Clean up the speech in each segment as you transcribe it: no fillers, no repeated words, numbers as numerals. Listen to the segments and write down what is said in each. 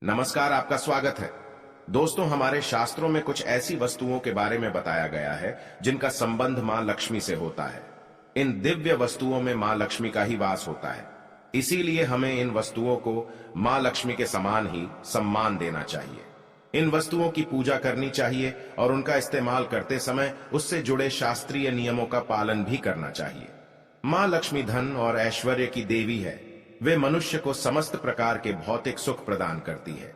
नमस्कार, आपका स्वागत है। दोस्तों, हमारे शास्त्रों में कुछ ऐसी वस्तुओं के बारे में बताया गया है जिनका संबंध मां लक्ष्मी से होता है। इन दिव्य वस्तुओं में मां लक्ष्मी का ही वास होता है। इसीलिए हमें इन वस्तुओं को मां लक्ष्मी के समान ही सम्मान देना चाहिए। इन वस्तुओं की पूजा करनी चाहिए और उनका इस्तेमाल करते समय उससे जुड़े शास्त्रीय नियमों का पालन भी करना चाहिए। मां लक्ष्मी धन और ऐश्वर्य की देवी है। वे मनुष्य को समस्त प्रकार के भौतिक सुख प्रदान करती है।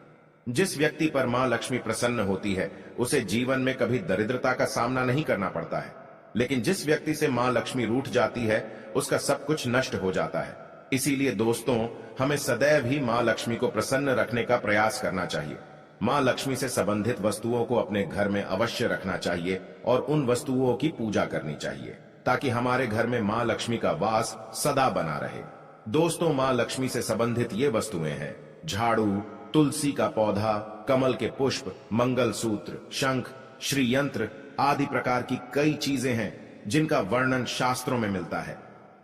जिस व्यक्ति पर मां लक्ष्मी प्रसन्न होती है उसे जीवन में कभी दरिद्रता का सामना नहीं करना पड़ता है, लेकिन जिस व्यक्ति से मां लक्ष्मी रूठ जाती है उसका सब कुछ नष्ट हो जाता है। इसीलिए दोस्तों, हमें सदैव ही मां लक्ष्मी को प्रसन्न रखने का प्रयास करना चाहिए। मां लक्ष्मी से संबंधित वस्तुओं को अपने घर में अवश्य रखना चाहिए और उन वस्तुओं की पूजा करनी चाहिए ताकि हमारे घर में मां लक्ष्मी का वास सदा बना रहे। दोस्तों, मां लक्ष्मी से संबंधित ये वस्तुएं हैं: झाड़ू, तुलसी का पौधा, कमल के पुष्प, मंगलसूत्र, शंख, श्री यंत्र आदि प्रकार की कई चीजें हैं जिनका वर्णन शास्त्रों में मिलता है।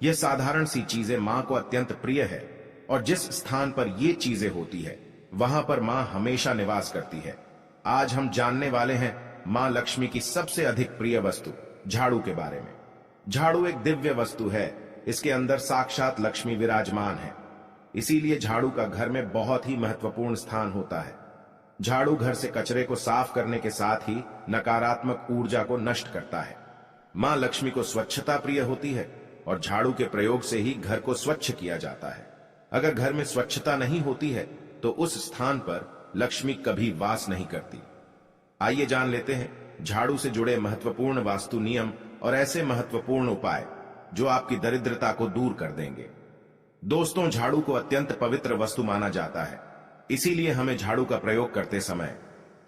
यह साधारण सी चीजें मां को अत्यंत प्रिय है और जिस स्थान पर ये चीजें होती है वहां पर मां हमेशा निवास करती है। आज हम जानने वाले हैं मां लक्ष्मी की सबसे अधिक प्रिय वस्तु झाड़ू के बारे में। झाड़ू एक दिव्य वस्तु है। इसके अंदर साक्षात लक्ष्मी विराजमान है। इसीलिए झाड़ू का घर में बहुत ही महत्वपूर्ण स्थान होता है। झाड़ू घर से कचरे को साफ करने के साथ ही नकारात्मक ऊर्जा को नष्ट करता है। मां लक्ष्मी को स्वच्छता प्रिय होती है और झाड़ू के प्रयोग से ही घर को स्वच्छ किया जाता है। अगर घर में स्वच्छता नहीं होती है तो उस स्थान पर लक्ष्मी कभी वास नहीं करती। आइए जान लेते हैं झाड़ू से जुड़े महत्वपूर्ण वास्तु नियम और ऐसे महत्वपूर्ण उपाय जो आपकी दरिद्रता को दूर कर देंगे। दोस्तों, झाड़ू को अत्यंत पवित्र वस्तु माना जाता है। इसीलिए हमें झाड़ू का प्रयोग करते समय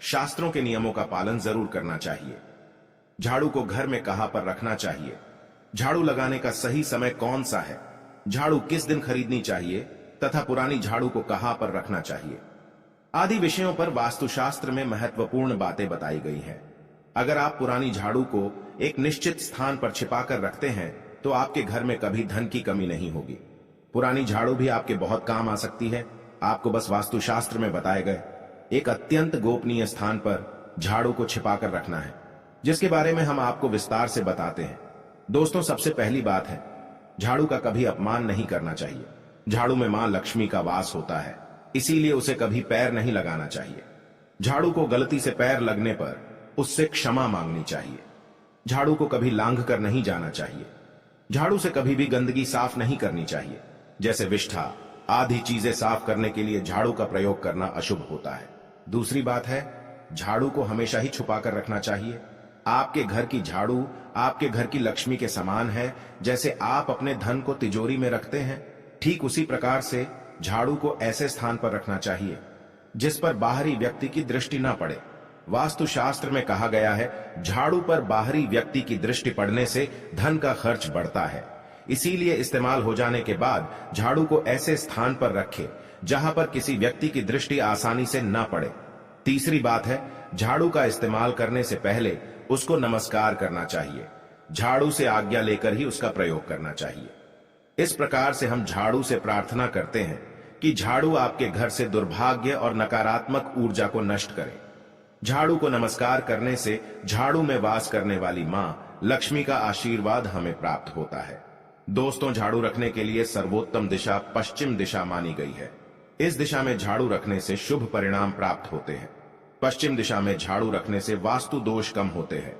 शास्त्रों के नियमों का पालन जरूर करना चाहिए। झाड़ू को घर में कहां पर रखना चाहिए, झाड़ू लगाने का सही समय कौन सा है, झाड़ू किस दिन खरीदनी चाहिए तथा पुरानी झाड़ू को कहां पर रखना चाहिए आदि विषयों पर वास्तुशास्त्र में महत्वपूर्ण बातें बताई गई हैं। अगर आप पुरानी झाड़ू को एक निश्चित स्थान पर छिपाकर रखते हैं तो आपके घर में कभी धन की कमी नहीं होगी। पुरानी झाड़ू भी आपके बहुत काम आ सकती है। आपको बस वास्तुशास्त्र में बताए गए एक अत्यंत गोपनीय स्थान पर झाड़ू को छिपाकर रखना है, जिसके बारे में हम आपको विस्तार से बताते हैं। दोस्तों, सबसे पहली बात है, झाड़ू का कभी अपमान नहीं करना चाहिए। झाड़ू में मां लक्ष्मी का वास होता है, इसीलिए उसे कभी पैर नहीं लगाना चाहिए। झाड़ू को गलती से पैर लगने पर उससे क्षमा मांगनी चाहिए। झाड़ू को कभी लांघ कर नहीं जाना चाहिए। झाड़ू से कभी भी गंदगी साफ नहीं करनी चाहिए, जैसे विष्ठा आदि चीजें साफ करने के लिए झाड़ू का प्रयोग करना अशुभ होता है। दूसरी बात है, झाड़ू को हमेशा ही छुपा कर रखना चाहिए। आपके घर की झाड़ू आपके घर की लक्ष्मी के समान है। जैसे आप अपने धन को तिजोरी में रखते हैं, ठीक उसी प्रकार से झाड़ू को ऐसे स्थान पर रखना चाहिए जिस पर बाहरी व्यक्ति की दृष्टि ना पड़े। वास्तुशास्त्र में कहा गया है, झाड़ू पर बाहरी व्यक्ति की दृष्टि पड़ने से धन का खर्च बढ़ता है। इसीलिए इस्तेमाल हो जाने के बाद झाड़ू को ऐसे स्थान पर रखें जहां पर किसी व्यक्ति की दृष्टि आसानी से न पड़े। तीसरी बात है, झाड़ू का इस्तेमाल करने से पहले उसको नमस्कार करना चाहिए। झाड़ू से आज्ञा लेकर ही उसका प्रयोग करना चाहिए। इस प्रकार से हम झाड़ू से प्रार्थना करते हैं कि झाड़ू आपके घर से दुर्भाग्य और नकारात्मक ऊर्जा को नष्ट करे। झाड़ू को नमस्कार करने से झाड़ू में वास करने वाली मां लक्ष्मी का आशीर्वाद हमें प्राप्त होता है। दोस्तों, झाड़ू रखने के लिए सर्वोत्तम दिशा पश्चिम दिशा मानी गई है। इस दिशा में झाड़ू रखने से शुभ परिणाम प्राप्त होते हैं। पश्चिम दिशा में झाड़ू रखने से वास्तु दोष कम होते हैं।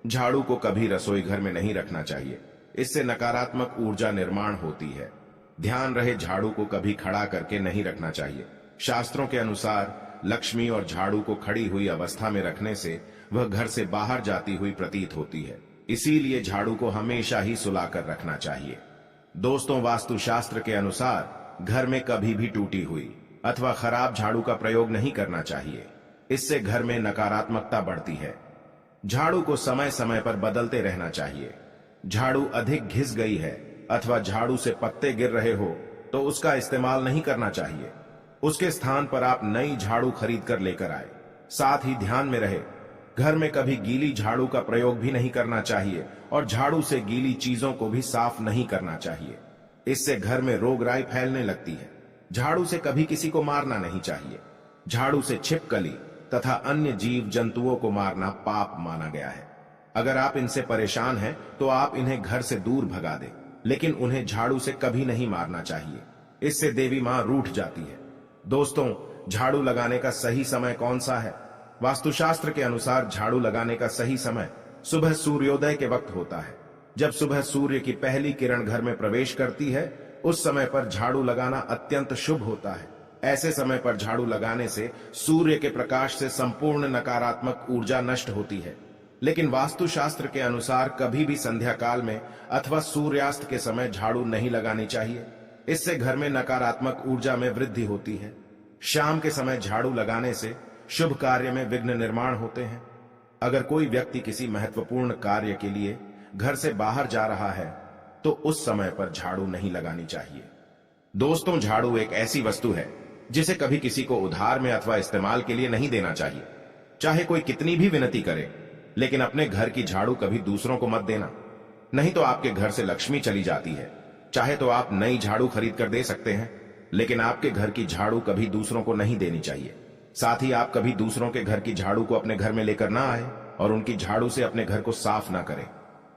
झाड़ू को कभी रसोई घर में नहीं रखना चाहिए, इससे नकारात्मक ऊर्जा निर्माण होती है। ध्यान रहे, झाड़ू को कभी खड़ा करके नहीं रखना चाहिए। शास्त्रों के अनुसार लक्ष्मी और झाड़ू को खड़ी हुई अवस्था में रखने से वह घर से बाहर जाती हुई प्रतीत होती है। इसीलिए झाड़ू को हमेशा ही सुलाकर रखना चाहिए। दोस्तों, वास्तुशास्त्र के अनुसार घर में कभी भी टूटी हुई अथवा खराब झाड़ू का प्रयोग नहीं करना चाहिए। इससे घर में नकारात्मकता बढ़ती है। झाड़ू को समय समय पर बदलते रहना चाहिए। झाड़ू अधिक घिस गई है अथवा झाड़ू से पत्ते गिर रहे हो तो उसका इस्तेमाल नहीं करना चाहिए। उसके स्थान पर आप नई झाड़ू खरीद कर लेकर आए। साथ ही ध्यान में रहे, घर में कभी गीली झाड़ू का प्रयोग भी नहीं करना चाहिए और झाड़ू से गीली चीजों को भी साफ नहीं करना चाहिए। इससे घर में रोगराई फैलने लगती है। झाड़ू से कभी किसी को मारना नहीं चाहिए। झाड़ू से छिपकली तथा अन्य जीव जंतुओं को मारना पाप माना गया है। अगर आप इनसे परेशान हैं तो आप इन्हें घर से दूर भगा दें, लेकिन उन्हें झाड़ू से कभी नहीं मारना चाहिए। इससे देवी मां रूठ जाती है। दोस्तों, झाड़ू लगाने का सही समय कौन सा है? वास्तुशास्त्र के अनुसार झाड़ू लगाने का सही समय सुबह सूर्योदय के वक्त होता है। जब सुबह सूर्य की पहली किरण घर में प्रवेश करती है, उस समय पर झाड़ू लगाना अत्यंत शुभ होता है। ऐसे समय पर झाड़ू लगाने से सूर्य के प्रकाश से संपूर्ण नकारात्मक ऊर्जा नष्ट होती है। लेकिन वास्तुशास्त्र के अनुसार कभी भी संध्या काल में अथवा सूर्यास्त के समय झाड़ू नहीं लगानी चाहिए। इससे घर में नकारात्मक ऊर्जा में वृद्धि होती है। शाम के समय झाड़ू लगाने से शुभ कार्य में विघ्न निर्माण होते हैं। अगर कोई व्यक्ति किसी महत्वपूर्ण कार्य के लिए घर से बाहर जा रहा है तो उस समय पर झाड़ू नहीं लगानी चाहिए। दोस्तों, झाड़ू एक ऐसी वस्तु है जिसे कभी किसी को उधार में अथवा इस्तेमाल के लिए नहीं देना चाहिए। चाहे कोई कितनी भी विनती करे, लेकिन अपने घर की झाड़ू कभी दूसरों को मत देना, नहीं तो आपके घर से लक्ष्मी चली जाती है। चाहे तो आप नई झाड़ू खरीद कर दे सकते हैं, लेकिन आपके घर की झाड़ू कभी दूसरों को नहीं देनी चाहिए। साथ ही आप कभी दूसरों के घर की झाड़ू को अपने घर में लेकर ना आए और उनकी झाड़ू से अपने घर को साफ ना करें।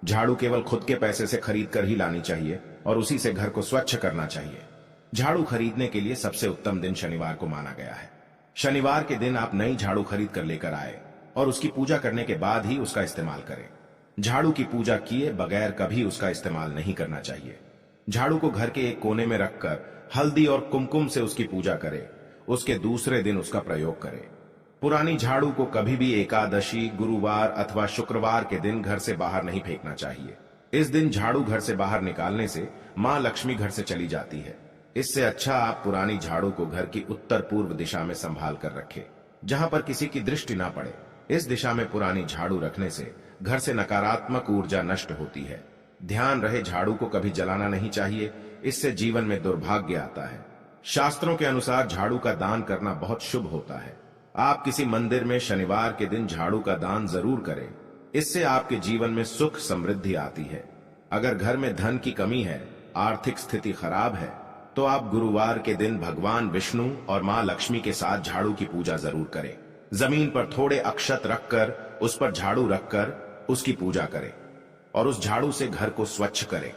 झाड़ू केवल खुद के पैसे से खरीद कर ही लानी चाहिए और उसी से घर को स्वच्छ करना चाहिए। झाड़ू खरीदने के लिए सबसे उत्तम दिन शनिवार को माना गया है। शनिवार के दिन आप नई झाड़ू खरीद कर लेकर आए और उसकी पूजा करने के बाद ही उसका इस्तेमाल करें। झाड़ू की पूजा किए बगैर कभी उसका इस्तेमाल नहीं करना चाहिए। झाड़ू को घर के एक कोने में रखकर हल्दी और कुमकुम से उसकी पूजा करें। उसके दूसरे दिन उसका प्रयोग करें। पुरानी झाड़ू को कभी भी एकादशी, गुरुवार अथवा शुक्रवार के दिन घर से बाहर नहीं फेंकना चाहिए। इस दिन झाड़ू घर से बाहर निकालने से मां लक्ष्मी घर से चली जाती है। इससे अच्छा आप पुरानी झाड़ू को घर की उत्तर पूर्व दिशा में संभाल कर रखें, जहां पर किसी की दृष्टि ना पड़े। इस दिशा में पुरानी झाड़ू रखने से घर से नकारात्मक ऊर्जा नष्ट होती है। ध्यान रहे, झाड़ू को कभी जलाना नहीं चाहिए, इससे जीवन में दुर्भाग्य आता है। शास्त्रों के अनुसार झाड़ू का दान करना बहुत शुभ होता है। आप किसी मंदिर में शनिवार के दिन झाड़ू का दान जरूर करें। इससे आपके जीवन में सुख समृद्धि आती है। अगर घर में धन की कमी है, आर्थिक स्थिति खराब है, तो आप गुरुवार के दिन भगवान विष्णु और मां लक्ष्मी के साथ झाड़ू की पूजा जरूर करें। जमीन पर थोड़े अक्षत रखकर उस पर झाड़ू रखकर उसकी पूजा करें और उस झाड़ू से घर को स्वच्छ करें।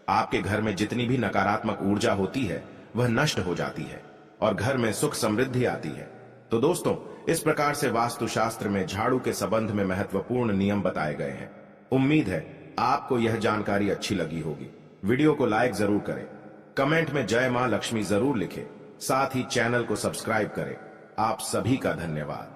आपके घर में जितनी भी नकारात्मक ऊर्जा होती है वह नष्ट हो जाती है और घर में सुख समृद्धि आती है। तो दोस्तों, इस प्रकार से वास्तुशास्त्र में झाड़ू के संबंध में महत्वपूर्ण नियम बताए गए हैं। उम्मीद है आपको यह जानकारी अच्छी लगी होगी। वीडियो को लाइक जरूर करें, कमेंट में जय मां लक्ष्मी जरूर लिखें, साथ ही चैनल को सब्सक्राइब करें। आप सभी का धन्यवाद।